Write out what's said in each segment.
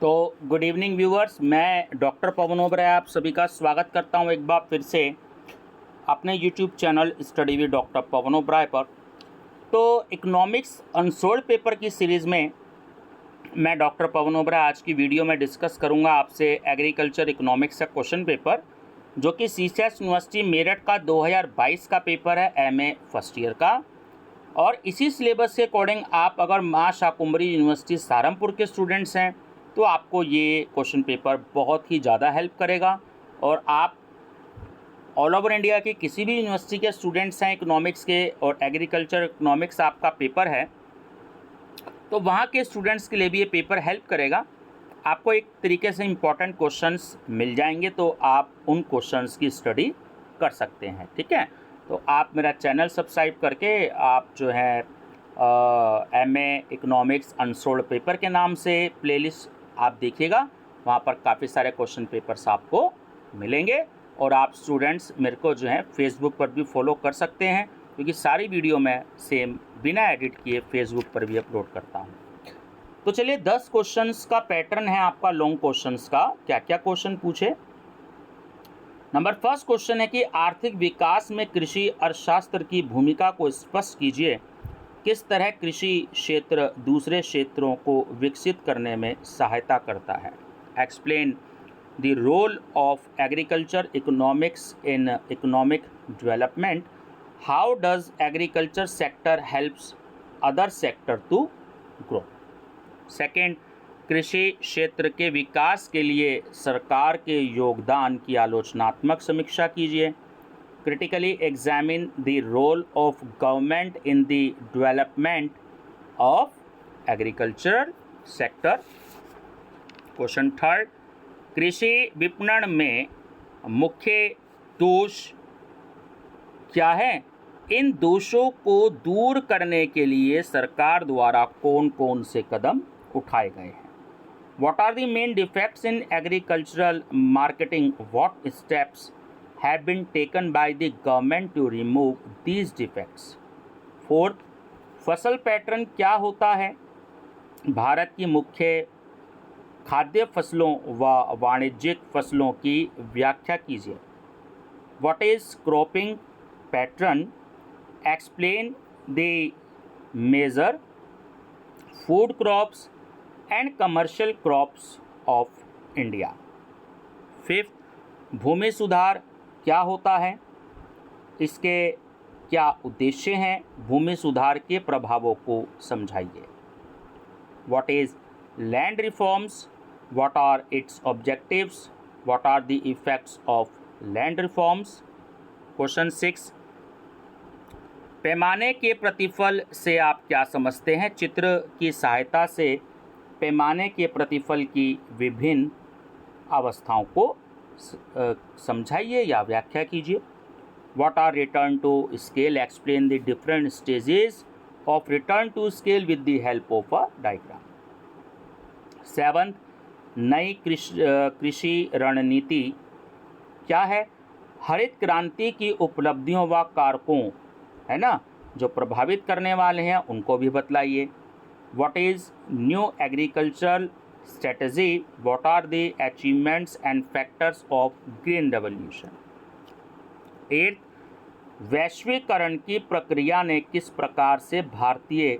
तो good evening viewers, मैं doctor Pawan Oberoi आप सभी का स्वागत करता हूं एक बार फिर से अपने YouTube channel study with doctor Pawan Oberoi पर। तो इकोनॉमिक्स अनसोल्ड पेपर की सीरीज़ में मैं डॉक्टर पवन ओबराय आज की वीडियो में डिस्कस करूंगा आपसे एग्रीकल्चर इकोनॉमिक्स का क्वेश्चन पेपर, जो कि सीसीएस यूनिवर्सिटी मेरठ का 2022 का पेपर है, एमए फर्स्ट ईयर का। और इसी सिलेबस के अकॉर्डिंग आप अगर माँ शाकुंभरी यूनिवर्सिटी सहारनपुर के स्टूडेंट्स हैं तो आपको ये क्वेश्चन पेपर बहुत ही ज़्यादा हेल्प करेगा। और आप ऑल ओवर इंडिया की किसी भी यूनिवर्सिटी के स्टूडेंट्स हैं इकोनॉमिक्स के और एग्रीकल्चर इकोनॉमिक्स आपका पेपर है, तो वहाँ के स्टूडेंट्स के लिए भी ये पेपर हेल्प करेगा। आपको एक तरीके से इम्पॉर्टेंट क्वेश्चंस मिल जाएंगे, तो आप उन क्वेश्चंस की स्टडी कर सकते हैं। ठीक है, तो आप मेरा चैनल सब्सक्राइब करके आप जो है एमए इकोनॉमिक्स अनसोल्ड पेपर के नाम से प्लेलिस्ट आप देखिएगा, वहाँ पर काफ़ी सारे क्वेश्चन पेपर्स आपको मिलेंगे। और आप स्टूडेंट्स मेरे को जो है फेसबुक पर भी फॉलो कर सकते हैं, क्योंकि सारी वीडियो मैं सेम बिना एडिट किए फेसबुक पर भी अपलोड करता हूँ। तो चलिए 10 क्वेश्चंस का पैटर्न है आपका लॉन्ग क्वेश्चंस का। क्या क्या क्वेश्चन पूछे। नंबर फर्स्ट क्वेश्चन है कि आर्थिक विकास में कृषि अर्थशास्त्र की भूमिका को स्पष्ट कीजिए। किस तरह कृषि क्षेत्र दूसरे क्षेत्रों को विकसित करने में सहायता करता है। Explain the role of agriculture economics in economic development. How does agriculture sector helps other sector to grow. Second, कृषि क्षेत्र के विकास के लिए सरकार के योगदान की आलोचनात्मक समीक्षा कीजिए। Critically examine the role of government in the development of agricultural sector. Question third, कृषि विपणन में मुख्य दोष क्या है। इन दोषों को दूर करने के लिए सरकार द्वारा कौन कौन से कदम उठाए गए हैं। What are the main defects in agricultural marketing? What steps have been taken by the government to remove these defects? Fourth, फसल पैटर्न क्या होता है। भारत की मुख्य खाद्य फसलों व वाणिज्यिक फसलों की व्याख्या कीजिए। What is cropping pattern? Explain the major food crops and commercial crops of India. Fifth, भूमि सुधार क्या होता है, इसके क्या उद्देश्य हैं, भूमि सुधार के प्रभावों को समझाइए। What is land reforms, what are its objectives, what are the effects of land reforms. Question 6, पैमाने के प्रतिफल से आप क्या समझते हैं। चित्र की सहायता से पैमाने के प्रतिफल की विभिन्न अवस्थाओं को समझाइए या व्याख्या कीजिए। What are return to scale. Explain the different stages of return to scale with the help of a diagram. 7, नई कृषि रणनीति क्या है। हरित क्रांति की उपलब्धियों व कारकों है ना जो प्रभावित करने वाले हैं उनको भी बतलाइए। What is new agricultural strategy, what are the achievements and factors of green revolution. 8, वैश्वीकरण की प्रक्रिया ने किस प्रकार से भारतीय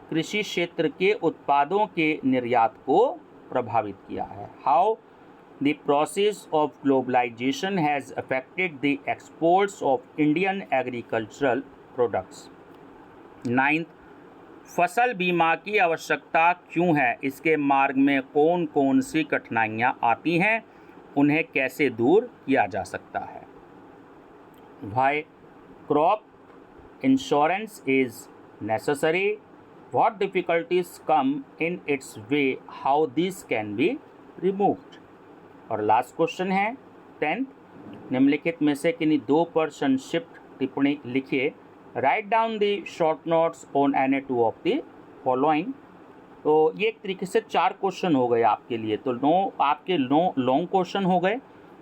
कृषि क्षेत्र के उत्पादों के निर्यात को प्रभावित किया है। How the process of globalization has affected the exports of Indian agricultural products. 9th, फसल बीमा की आवश्यकता क्यों है, इसके मार्ग में कौन कौन सी कठिनाइयाँ आती हैं, उन्हें कैसे दूर किया जा सकता है। Why crop insurance is necessary. What difficulties come in its way, how this can be removed. और लास्ट क्वेश्चन है 10th, निम्नलिखित में से किन्हीं 2 पर संक्षिप्त टिप्पणी लिखिए। Write down the short notes on any 2 of the following. तो ये एक तरीके से 4 क्वेश्चन हो गए आपके लिए। तो आपके लॉन्ग क्वेश्चन हो गए,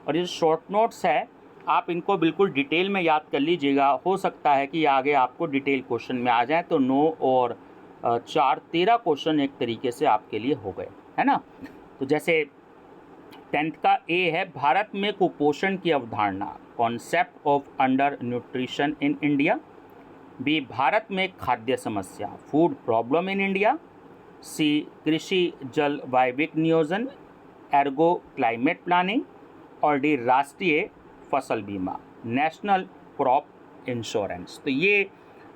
और ये शॉर्ट नोट्स है आप इनको बिल्कुल डिटेल में याद कर लीजिएगा। हो सकता है कि आगे आपको डिटेल क्वेश्चन में आ जाए। तो 9 और 4 13 क्वेश्चन एक तरीके से आपके लिए हो गए, है ना। तो जैसे 10th का ए है, भारत में कुपोषण की अवधारणा, concept of under nutrition in India. B, भारत में खाद्य समस्या, food problem in India. C, कृषि जल वायविक नियोजन, एर्गो क्लाइमेट प्लानिंग। और डी, राष्ट्रीय फसल बीमा, नेशनल क्रॉप इंश्योरेंस। तो ये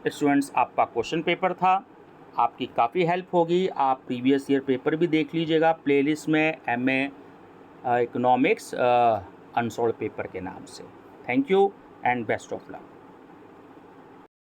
स्टूडेंट्स आपका क्वेश्चन पेपर था, आपकी काफ़ी हेल्प होगी। आप प्रीवियस ईयर पेपर भी देख लीजिएगा प्लेलिस्ट में, MA इकोनॉमिक्स अनसोल्ड पेपर के नाम से। Thank you and best of luck.